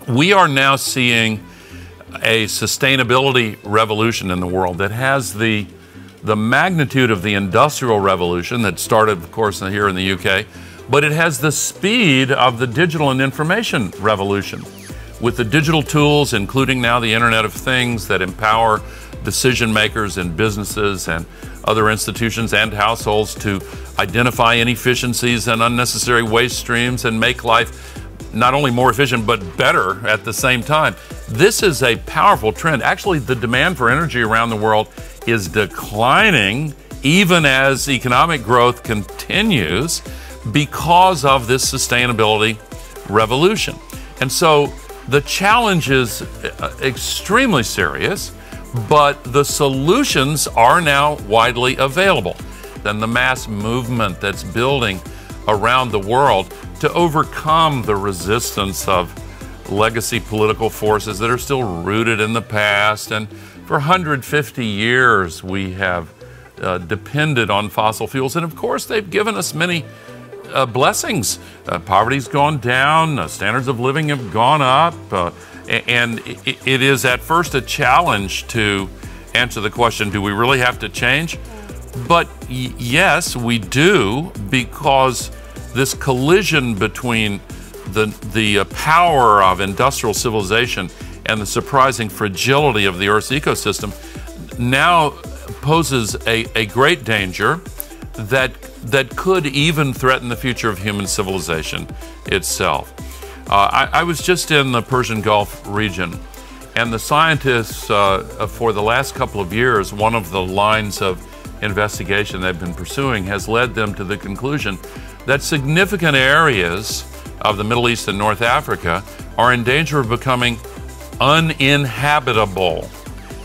We are now seeing a sustainability revolution in the world that has the magnitude of the Industrial Revolution that started, of course, here in the UK, but it has the speed of the digital and information revolution. With the digital tools, including now the Internet of Things that empower decision makers in businesses and other institutions and households to identify inefficiencies and unnecessary waste streams and make life not only more efficient but better at the same time. This is a powerful trend. Actually, the demand for energy around the world is declining even as economic growth continues because of this sustainability revolution. And so the challenge is extremely serious, but the solutions are now widely available. And the mass movement that's building around the world to overcome the resistance of legacy political forces that are still rooted in the past. And for 150 years, we have depended on fossil fuels. And of course, they've given us many blessings. Poverty's gone down, standards of living have gone up, and it is at first a challenge to answer the question, do we really have to change? But yes, we do, because this collision between the power of industrial civilization and the surprising fragility of the Earth's ecosystem now poses a great danger that could even threaten the future of human civilization itself. I was just in the Persian Gulf region, and the scientists for the last couple of years, one of the lines of investigation they've been pursuing has led them to the conclusion that significant areas of the Middle East and North Africa are in danger of becoming uninhabitable.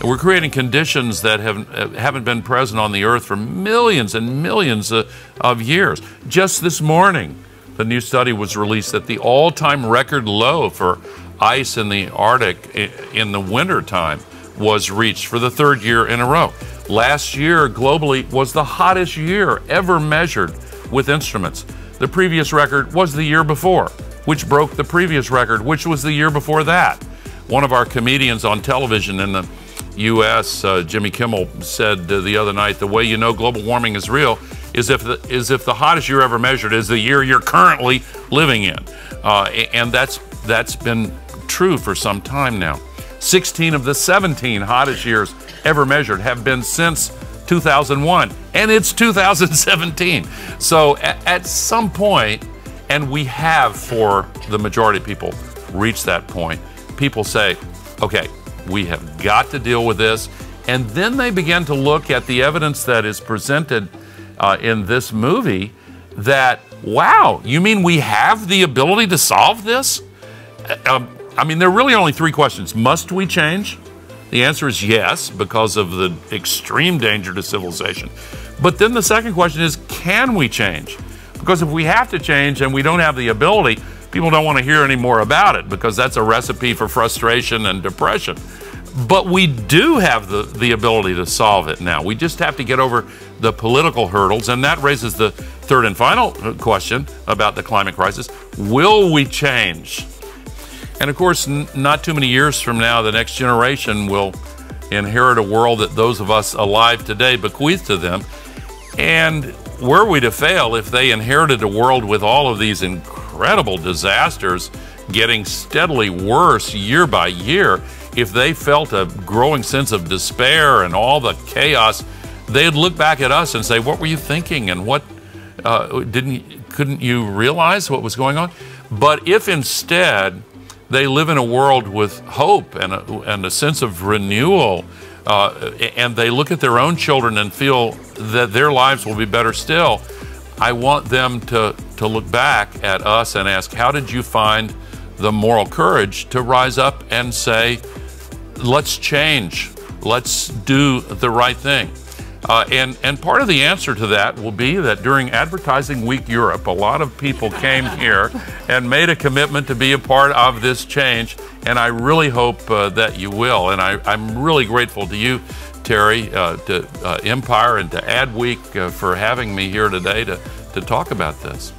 We're creating conditions that haven't been present on the Earth for millions and millions of years. Just this morning, the new study was released that the all-time record low for ice in the Arctic in the wintertime was reached for the third year in a row. Last year, globally, was the hottest year ever measured with instruments. The previous record was the year before, which broke the previous record, which was the year before that. One of our comedians on television in the U.S., Jimmy Kimmel, said the other night, the way you know global warming is real is if the hottest year ever measured is the year you're currently living in. And that's been true for some time now. 16 of the 17 hottest years ever measured have been since 2001, and it's 2017. So at some point, and we have for the majority of people reached that point, people say, okay, we have got to deal with this. And then they begin to look at the evidence that is presented in this movie that, wow, you mean we have the ability to solve this? I mean, there are really only three questions. Must we change? The answer is yes, because of the extreme danger to civilization. But then the second question is, can we change? Because if we have to change and we don't have the ability, people don't want to hear any more about it, because that's a recipe for frustration and depression. But we do have the ability to solve it now. We just have to get over the political hurdles, and that raises the third and final question about the climate crisis. Will we change? And of course, not too many years from now, the next generation will inherit a world that those of us alive today bequeath to them. And were we to fail, if they inherited a world with all of these incredible disasters getting steadily worse year by year, if they felt a growing sense of despair and all the chaos, they'd look back at us and say, what were you thinking? And what couldn't you realize what was going on? But if instead they live in a world with hope and a sense of renewal, and they look at their own children and feel that their lives will be better still, I want them to look back at us and ask, how did you find the moral courage to rise up and say, let's change, let's do the right thing? And part of the answer to that will be that during Advertising Week Europe, a lot of people came here and made a commitment to be a part of this change, and I really hope that you will. And I'm really grateful to you, Terry, to Empire and to AdWeek for having me here today to talk about this.